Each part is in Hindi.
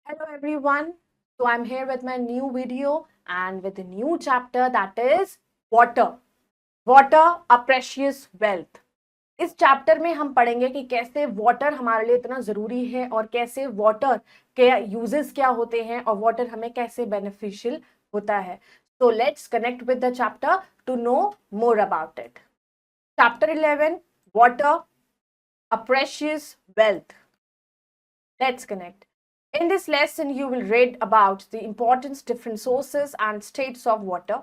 Hello everyone. So I'm here with my new video and with a new chapter that is water. Water, a precious wealth. इस चैप्टर में हम पढ़ेंगे कि कैसे वाटर हमारे लिए इतना जरूरी है और कैसे वाटर के यूजेस क्या होते हैं और वाटर हमें कैसे बेनिफिशियल होता है. So let's connect with the chapter to know more about it. Chapter 11, water, a precious wealth. Let's connect. In this lesson, you will read about the important different sources and states of water.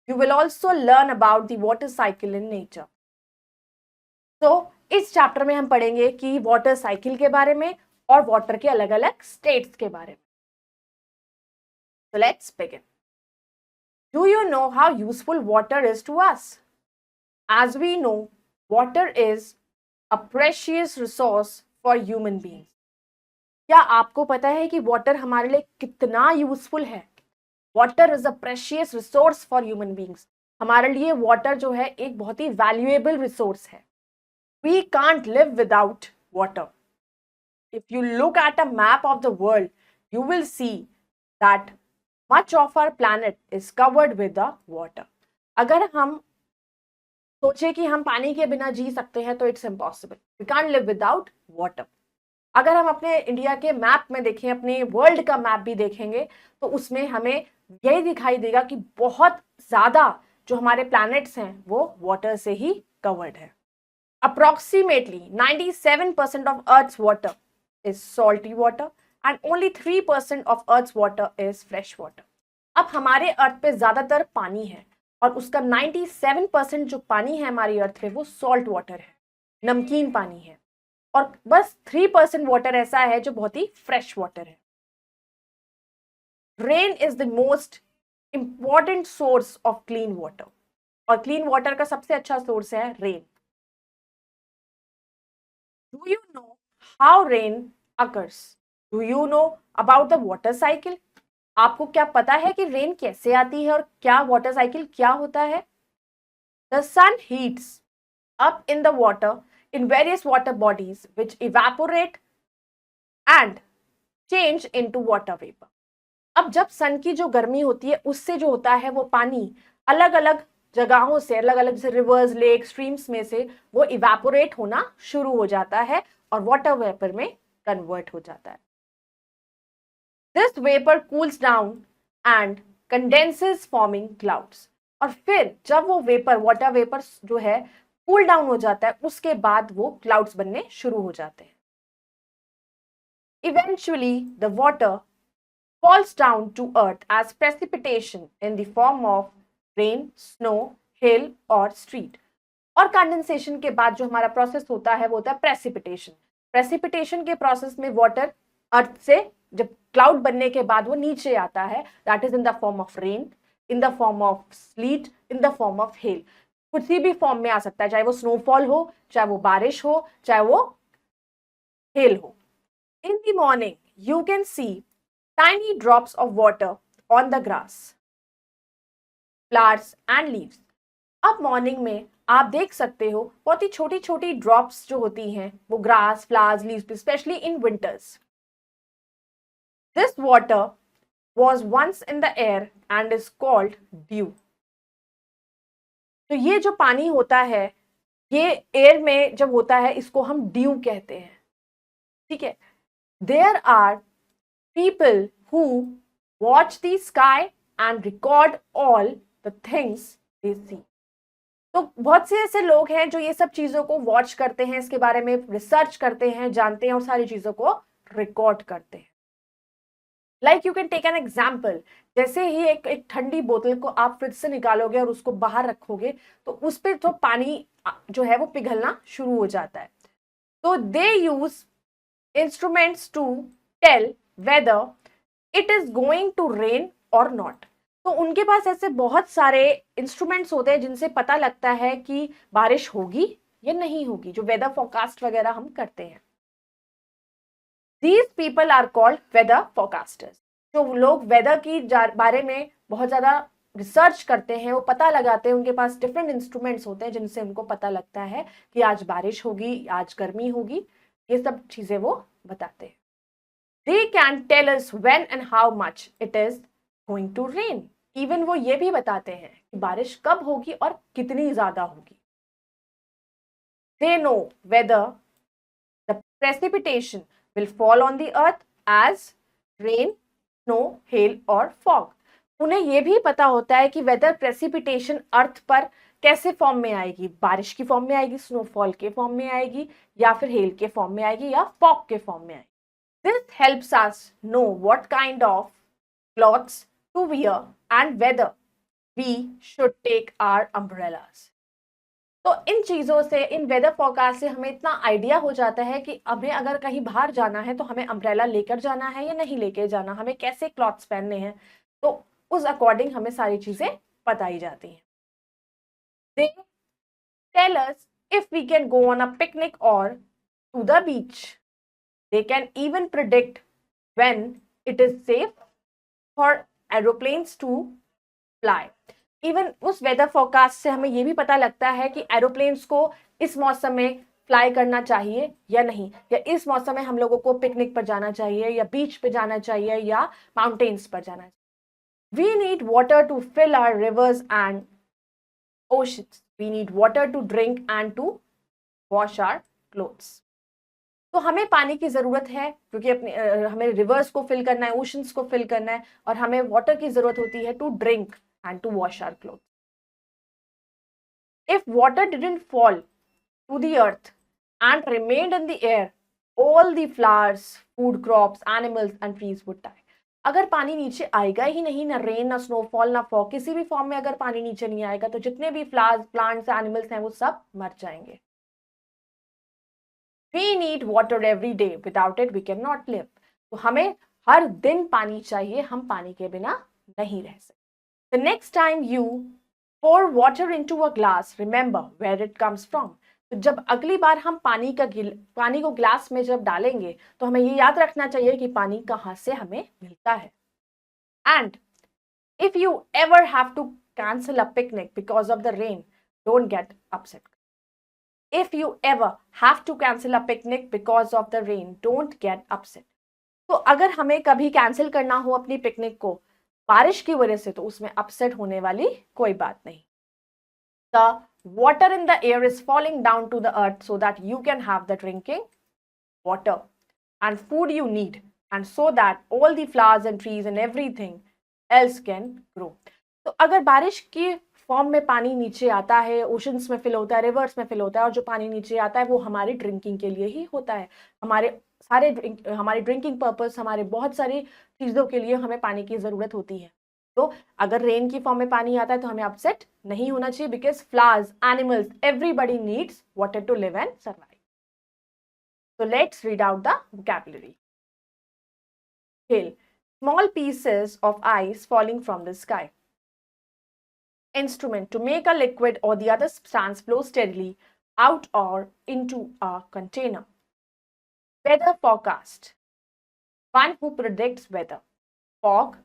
You will also learn about the water cycle in nature. So, इस चैप्टर में हम पढ़ेंगे कि वाटर साइकिल के बारे में और वाटर के अलग अलग स्टेट्स के बारे में. So let's begin. Do you know how useful water is to us? As we know, water is a precious resource for human beings. क्या आपको पता है कि वाटर हमारे लिए कितना यूजफुल है? Water is a precious resource for human beings. हमारे लिए वाटर जो है एक बहुत ही वैल्यूएबल रिसोर्स है. We can't live without water. If you look at a map of the world, you will see that much of our planet is covered with the water. अगर हम सोचे कि हम पानी के बिना जी सकते हैं तो it's impossible. We can't live without water. अगर हम अपने इंडिया के मैप में देखें, अपने वर्ल्ड का मैप भी देखेंगे, तो उसमें हमें यही दिखाई देगा कि बहुत ज्यादा जो हमारे प्लैनेट्स हैं वो वाटर से ही कवर्ड है. Approximately 97% of earth's water is salty water and only 3% of earth's water is fresh water. अब हमारे अर्थ पे ज्यादातर पानी है और उसका 97% जो पानी है हमारी अर्थ पे वो सॉल्ट वाटर है, नमकीन पानी है. और बस 3% वाटर ऐसा है जो बहुत ही फ्रेश वाटर है. Rain is the most important source of clean water. और क्लीन वाटर का सबसे अच्छा सोर्स है rain. Do you know how rain occurs? Do you know about the water cycle? आपको क्या पता है कि रेन कैसे आती है और क्या वाटर साइकिल क्या होता है? The sun heats up in the water in various water bodies which evaporate and change into water vapor. अब जब सन की जो गर्मी होती है उससे जो होता है वो पानी अलग अलग जगहों से, अलग अलग जैसे रिवर्स, लेक, स्ट्रीम्स में से वो इवेपोरेट होना शुरू हो जाता है और वाटर वेपर में कन्वर्ट हो जाता है. This vapour cools down and condenses forming clouds. और फिर जब वो वेपर, वाटर वेपर जो है कूल डाउन हो जाता है, उसके बाद वो क्लाउड्स बनने शुरू हो जाते हैं. Eventually the water falls down to earth as precipitation in the form of rain, snow, hail और street. और कंडेंसेशन के बाद जो हमारा प्रोसेस होता है वो होता है प्रेसिपिटेशन. प्रेसिपिटेशन के प्रोसेस में वाटर अर्थ से जब क्लाउड बनने के बाद वो नीचे आता है, that is in the form of rain, in the form of slit, in the form of hell. किसी भी फॉर्म में आ सकता है, चाहे वो स्नोफॉल हो, चाहे वो बारिश हो, चाहे वो हेल हो. In the morning you can see tiny drops of water on the grass, flowers and leaves. अब मॉर्निंग में आप देख सकते हो बहुत ही छोटी छोटी ड्रॉप्स जो होती हैं वो grass, flowers, leaves, specially in winters. This water was once in the air and is called dew. तो ये जो पानी होता है ये एयर में जब होता है इसको हम ड्यू कहते हैं. ठीक है. There are people who watch the sky and record all the things they see. तो बहुत से ऐसे लोग हैं जो ये सब चीजों को वॉच करते हैं, इसके बारे में रिसर्च करते हैं, जानते हैं और सारी चीजों को रिकॉर्ड करते हैं. Like you can take an example. जैसे ही एक ठंडी बोतल को आप फ्रिज से निकालोगे और उसको बाहर रखोगे तो उस पर तो पानी जो है वो पिघलना शुरू हो जाता है. तो they use instruments to tell whether it is going to rain or not. तो उनके पास ऐसे बहुत सारे इंस्ट्रूमेंट्स होते हैं जिनसे पता लगता है कि बारिश होगी या नहीं होगी, जो वेदर फोरकास्ट वगैरह हम करते हैं. These people are called weather forecasters. जो लोग वेदर की बारे में बहुत ज्यादा रिसर्च करते हैं, वो पता लगाते हैं, उनके पास डिफरेंट इंस्ट्रूमेंट्स होते हैं जिनसे उनको पता लगता है कि आज बारिश होगी, आज गर्मी होगी, ये सब चीजें वो बताते हैं. They can tell us when and how much it is going to rain. Even वो ये भी बताते हैं कि बारिश कब होगी और कितनी ज्यादा होगी. They know whether the precipitation will fall on the earth as rain, snow, hail or fog. उन्हें ये भी पता होता है कि वेदर प्रेसिपिटेशन अर्थ पर कैसे फॉर्म में आएगी, बारिश की फॉर्म में आएगी, स्नोफॉल के फॉर्म में आएगी, या फिर हेल के फॉर्म में आएगी, या फॉग के फॉर्म में आएगी. This helps us know what kind of clothes to wear and whether we should take our umbrellas. तो इन चीजों से, इन वेदर फोरकास्ट से हमें इतना आइडिया हो जाता है कि हमें अगर कहीं बाहर जाना है तो हमें अम्ब्रेला लेकर जाना है या नहीं लेकर जाना, हमें कैसे क्लॉथ्स पहनने हैं, तो उस अकॉर्डिंग हमें सारी चीजें बताई जाती हैं. They tell us if we can go on a picnic or to the beach. They can even predict when it is safe for aeroplanes to fly. Even उस वेदर फोरकास्ट से हमें ये भी पता लगता है कि एरोप्लेन्स को इस मौसम में फ्लाई करना चाहिए या नहीं, या इस मौसम में हम लोगों को पिकनिक पर जाना चाहिए, या बीच पे जाना चाहिए, या माउंटेन्स पर जाना चाहिए. We need water to fill our rivers and oceans. We need water to drink and to wash our clothes. तो हमें पानी की जरूरत है क्योंकि अपने हमें रिवर्स को फिल करना है, ओशंस को फिल करना है, और हमें वाटर की जरूरत होती है to drink and to wash our clothes. If water didn't fall to the earth and remained in the air, all the flowers, food crops, animals and trees would die. अगर पानी नीचे आएगा ही नहीं, ना रेन, ना स्नोफॉल, ना फॉग, किसी भी फॉर्म में अगर पानी नीचे नहीं आएगा, तो जितने भी फ्लावर्स, प्लांट्स, एनिमल्स हैं वो सब मर जाएंगे. We need water every day. Without it we cannot live. तो हमें हर दिन पानी चाहिए, हम पानी के बिना नहीं रह सकते. The next time you pour water into a glass, remember where it comes from. तो जब अगली बार हम पानी को ग्लास में जब डालेंगे तो हमें ये याद रखना चाहिए कि पानी कहाँ से हमें मिलता है. And if you ever have to cancel a picnic because of the rain, don't get upset. If you ever have to cancel a picnic because of the rain, don't get upset. तो अगर हमें कभी कैंसिल करना हो अपनी पिकनिक को बारिश की वजह से, तो उसमें अपसेट होने वाली कोई बात नहीं. The water in the air is falling down to the earth so that you can have the drinking water and food you need, and so that all the flowers and trees and everything else can grow. तो अगर बारिश की फॉर्म में पानी नीचे आता है, ओशंस में फिल होता है, रिवर्स में फिल होता है, और जो पानी नीचे आता है वो हमारी ड्रिंकिंग के लिए ही होता है. हमारी ड्रिंकिंग पर्पस, हमारे बहुत सारी चीज़ों के लिए हमें पानी की ज़रूरत होती है. तो अगर रेन की फॉर्म में पानी आता है तो हमें अपसेट नहीं होना चाहिए, because flowers, animals, everybody needs water to live and survive. So let's read out the vocabulary. Hail. Small pieces of ice falling from the sky. Instrument. To make a liquid or the other substance flow steadily out or into a container. Weather forecast. One who predicts weather. Fog.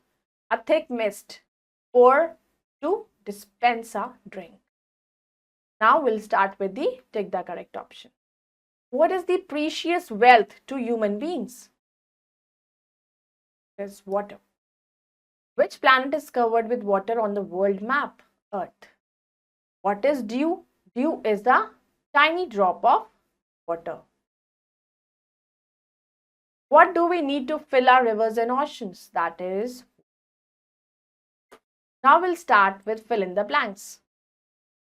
A thick mist. Or to dispense a drink. Now we'll start with the take the correct option. What is the precious wealth to human beings? It is water. Which planet is covered with water on the world map? Earth. What is dew? Dew is the tiny drop of water. What do we need to fill our rivers and oceans? That is. Now we'll start with fill in the blanks.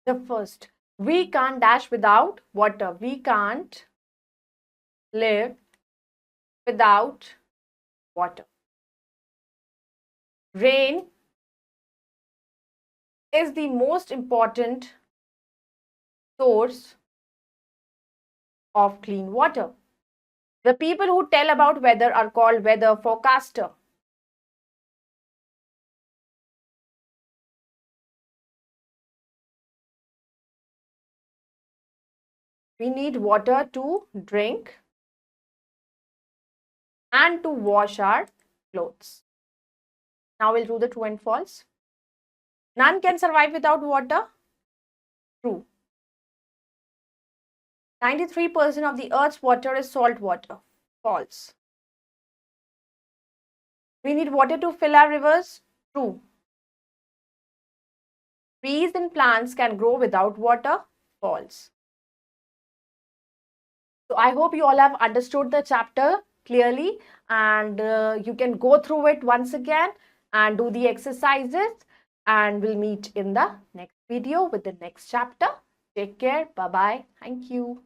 The first, we can't dash without water. We can't live without water. Rain is the most important source of clean water. The people who tell about weather are called weather forecaster. We need water to drink and to wash our clothes. Now we'll do the true and false. None can survive without water. True. 93% of the earth's water is salt water. False. We need water to fill our rivers. True. Trees and plants can grow without water. False. So I hope you all have understood the chapter clearly, and you can go through it once again and do the exercises, and we'll meet in the next video with the next chapter. Take care. Bye-bye. Thank you.